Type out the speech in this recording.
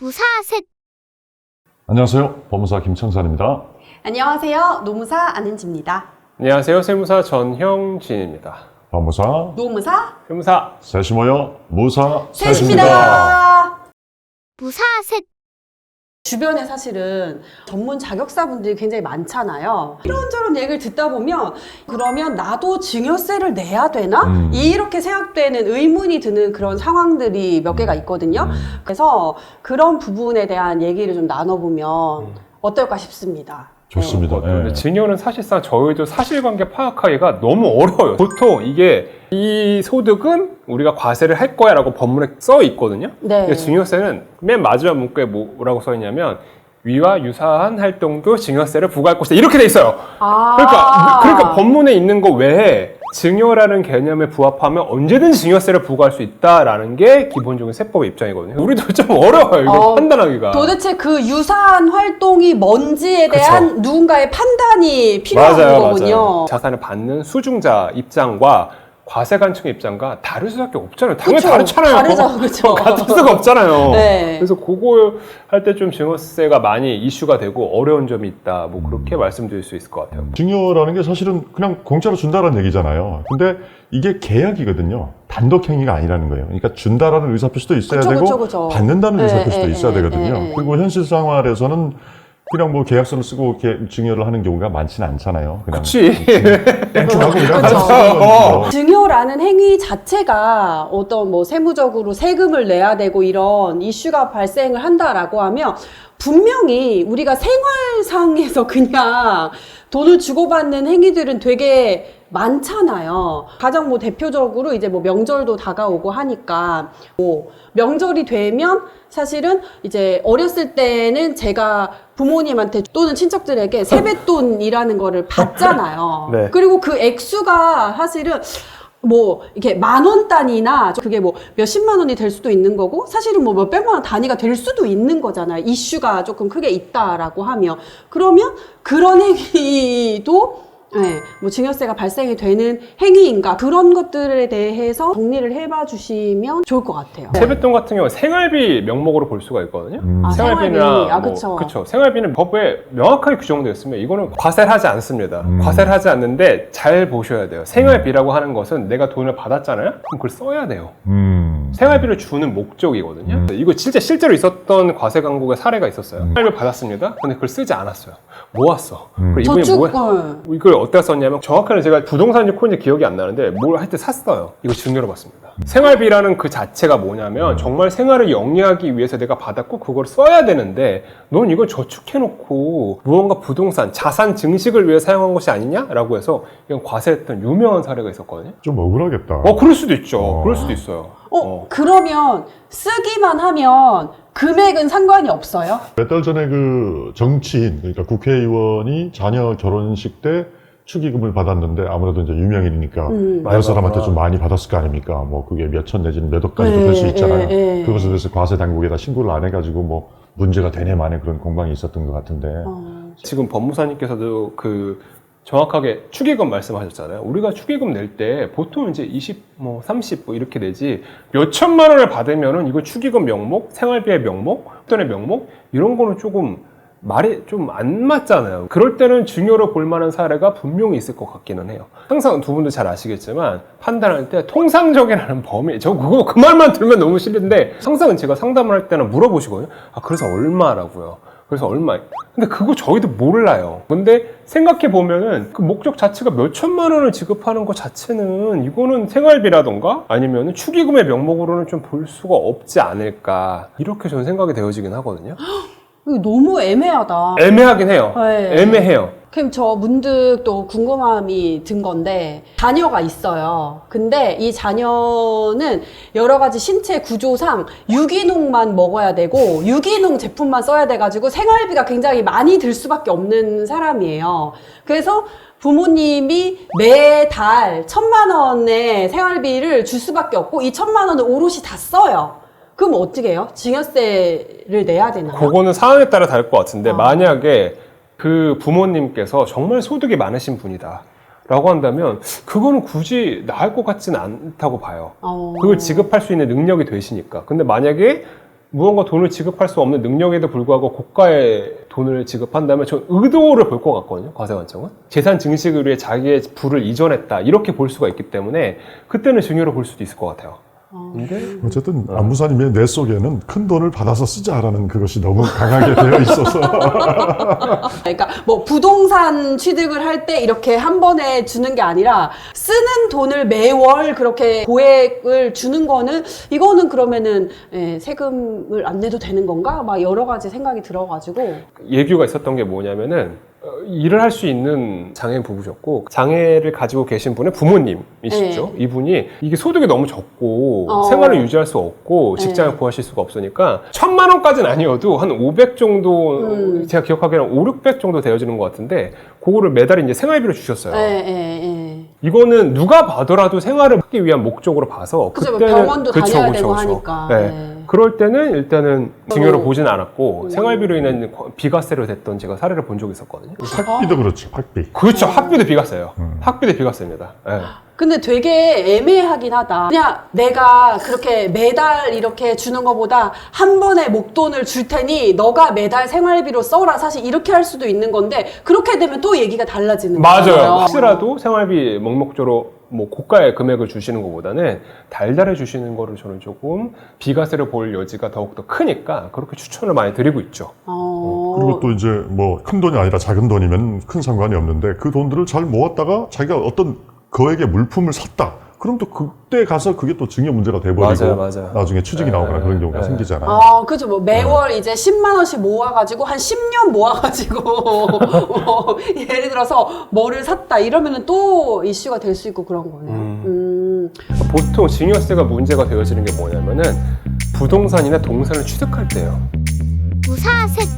무사셋. 안녕하세요. 법무사 김창산입니다. 안녕하세요. 노무사 안은지입니다. 안녕하세요. 세무사 전형진입니다. 법무사, 노무사 세무사 셋이 모여 무사 셋입니다. 무사셋. 주변에 사실은 전문 자격사분들이 굉장히 많잖아요. 이런저런 얘기를 듣다 보면 그러면 나도 증여세를 내야 되나? 이렇게 생각되는 의문이 드는 그런 상황들이 몇 개가 있거든요. 그래서 그런 부분에 대한 얘기를 좀 나눠보면 어떨까 싶습니다. 좋습니다. 근데 예. 증여는 사실상 저희도 사실관계 파악하기가 너무 어려워요. 보통 이게 이 소득은 우리가 과세를 할 거야 라고 법문에 써 있거든요. 네. 근데 증여세는 맨 마지막 문구에 뭐라고 써 있냐면 위와 유사한 활동도 증여세를 부과할 것이다 이렇게 돼 있어요. 그러니까 법문에 있는 거 외에 증여라는 개념에 부합하면 언제든 증여세를 부과할 수 있다라는 게 기본적인 세법의 입장이거든요. 우리도 좀 어려워요, 이거 판단하기가. 도대체 그 유사한 활동이 뭔지에 대한 그쵸. 누군가의 판단이 필요한 거군요. 맞아요. 자산을 받는 수중자 입장과 과세관청의 입장과 다를 수밖에 없잖아요. 당연히 그쵸. 다르잖아요. 다르죠, 그쵸. 같을 수가 없잖아요. 네. 그래서 그거 할 때 좀 증여세가 많이 이슈가 되고 어려운 점이 있다. 뭐 그렇게 말씀드릴 수 있을 것 같아요. 증여라는 게 사실은 그냥 공짜로 준다라는 얘기잖아요. 근데 이게 계약이거든요. 단독 행위가 아니라는 거예요. 그러니까 준다라는 의사표시도 있어야 되고 그쵸. 받는다는 의사표시도 있어야 네, 되거든요. 네. 그리고 현실 생활에서는 그냥 뭐 계약서를 쓰고 증여를 하는 경우가 많지는 않잖아요. 그냥 그치. 땡큐하고 그냥 그쵸. 하는 거죠. 증여라는 행위 자체가 어떤 뭐 세무적으로 세금을 내야 되고 이런 이슈가 발생을 한다라고 하면 분명히 우리가 생활상에서 그냥 돈을 주고받는 행위들은 되게 많잖아요. 가장 뭐 대표적으로 이제 뭐 명절도 다가오고 하니까 뭐 명절이 되면 사실은 이제 어렸을 때는 제가 부모님한테 또는 친척들에게 세뱃돈이라는 거를 받잖아요. 네. 그리고 그 액수가 사실은 뭐 이렇게 10,000원 단위나 그게 뭐 몇십만 원이 될 수도 있는 거고 사실은 뭐 몇백만 원 단위가 될 수도 있는 거잖아요. 이슈가 조금 크게 있다라고 하면 그러면 그런 행위도 뭐 증여세가 발생이 되는 행위인가 그런 것들에 대해서 정리를 해봐 주시면 좋을 것 같아요. 세뱃돈 같은 경우는 생활비 명목으로 볼 수가 있거든요. 생활비. 그쵸. 생활비는 법에 명확하게 규정되어 있으면 이거는 과세를 하지 않습니다. 과세를 하지 않는데 잘 보셔야 돼요. 생활비라고 하는 것은 내가 돈을 받았잖아요? 그럼 그걸 써야 돼요. 생활비를 주는 목적이거든요. 이거 진짜 실제로 있었던 과세 강국의 사례가 있었어요. 생활비를 받았습니다. 근데 그걸 쓰지 않았어요. 모았어. 그리고 이분이 이걸 어디다 썼냐면 정확하게 제가 부동산인지 코인지 기억이 안 나는데 뭘 할 때 샀어요. 이거 증여로 받습니다. 생활비라는 그 자체가 뭐냐면 정말 생활을 영위하기 위해서 내가 받았고 그걸 써야 되는데 넌 이걸 저축해놓고 무언가 부동산, 자산 증식을 위해 사용한 것이 아니냐라고 해서 이건 과세했던 유명한 사례가 있었거든요. 좀 억울하겠다. 그럴 수도 있죠. 그럴 수도 있어요. 그러면 쓰기만 하면 금액은 상관이 없어요? 몇 달 전에 그 정치인, 그러니까 국회의원이 자녀 결혼식 때 축의금을 받았는데 아무래도 이제 유명인이니까 여러 사람한테 좀 많이 받았을 거 아닙니까? 뭐 그게 몇천 내지는 몇 억까지도 될 수 있잖아요. 그것에 대해서 과세 당국에다 신고를 안 해가지고 뭐 문제가 되네 마네 그런 공방이 있었던 것 같은데. 지금 법무사님께서도 정확하게 축의금 말씀하셨잖아요. 우리가 축의금 낼 때 보통 이제 20, 30 이렇게 내지 몇 천만 원을 받으면은 이거 축의금 명목, 생활비의 명목, 돈의 명목 이런 거는 조금 말이 좀 안 맞잖아요. 그럴 때는 증여로 볼 만한 사례가 분명히 있을 것 같기는 해요. 항상 두 분도 잘 아시겠지만 판단할 때 통상적이라는 범위, 그 말만 들으면 너무 싫은데 항상 제가 상담을 할 때는 물어보시거든요. 그래서 얼마라고요? 그래서 얼마? 근데 그거 저희도 몰라요. 근데 생각해 보면은 그 목적 자체가 몇 천만 원을 지급하는 것 자체는 이거는 생활비라던가 아니면 축의금의 명목으로는 좀 볼 수가 없지 않을까 이렇게 저는 생각이 되어지긴 하거든요. 이거 너무 애매하다. 애매하긴 해요. 네. 애매해요. 그럼 저 문득 또 궁금함이 든 건데 자녀가 있어요. 근데 이 자녀는 여러 가지 신체 구조상 유기농만 먹어야 되고 유기농 제품만 써야 돼가지고 생활비가 굉장히 많이 들 수밖에 없는 사람이에요. 그래서 부모님이 매달 1,000만 원의 생활비를 줄 수밖에 없고 이 1,000만 원을 오롯이 다 써요. 그럼 어떻게 해요? 증여세를 내야 되나요? 그거는 상황에 따라 다를 것 같은데 만약에 그 부모님께서 정말 소득이 많으신 분이다 라고 한다면 그거는 굳이 나을 것 같지는 않다고 봐요. 그걸 지급할 수 있는 능력이 되시니까. 근데 만약에 무언가 돈을 지급할 수 없는 능력에도 불구하고 고가의 돈을 지급한다면 전 의도를 볼 것 같거든요. 과세관청은. 재산 증식을 위해 자기의 부를 이전했다. 이렇게 볼 수가 있기 때문에 그때는 증여로 볼 수도 있을 것 같아요. 근데 어쨌든 안무사님의 뇌 속에는 큰 돈을 받아서 쓰자라는 그것이 너무 강하게 되어 있어서 그러니까 뭐 부동산 취득을 할 때 이렇게 한 번에 주는 게 아니라 쓰는 돈을 매월 그렇게 고액을 주는 거는 이거는 그러면은 세금을 안 내도 되는 건가? 막 여러 가지 생각이 들어가지고 예규가 있었던 게 뭐냐면은 일을 할 수 있는 장애인 부부셨고 장애를 가지고 계신 분의 부모님이시죠. 이분이 이게 소득이 너무 적고 생활을 유지할 수 없고 직장을 구하실 수가 없으니까 1,000만 원까지는 아니어도 한 500 정도 제가 기억하기에는 5, 600 정도 되어지는 것 같은데 그거를 매달 이제 생활비로 주셨어요. 이거는 누가 봐더라도 생활을 하기 위한 목적으로 봐서 그죠, 병원도 다녀야 되고 하니까. 그럴 때는 일단은 증여로 보진 않았고 생활비로 인한 비과세로 됐던 제가 사례를 본 적이 있었거든요. 학비도 그렇죠. 학비. 그렇죠. 학비도 비과세요. 학비도 비과세입니다. 근데 되게 애매하긴 하다. 그냥 내가 그렇게 매달 이렇게 주는 것보다 한 번에 목돈을 줄 테니 너가 매달 생활비로 써라. 사실 이렇게 할 수도 있는 건데 그렇게 되면 또 얘기가 달라지는 거예요. 맞아요. 혹시라도 생활비 목록조로 뭐 고가의 금액을 주시는 것보다는 달달해 주시는 거를 저는 조금 비과세로 볼 여지가 더욱더 크니까 그렇게 추천을 많이 드리고 있죠. 그리고 또 이제 뭐 큰 돈이 아니라 작은 돈이면 큰 상관이 없는데 그 돈들을 잘 모았다가 자기가 어떤 거액의 물품을 샀다. 그럼 또 그때 가서 그게 또 증여 문제가 돼버리고 맞아요. 나중에 취직이 나오거나 그런 경우가 생기잖아요. 그죠. 뭐 매월 이제 10만 원씩 모아가지고 한 10년 모아가지고 예를 들어서 뭐를 샀다 이러면은 또 이슈가 될 수 있고 그런 거네요. 보통 증여세가 문제가 되어지는 게 뭐냐면은 부동산이나 동산을 취득할 때예요. 무사셋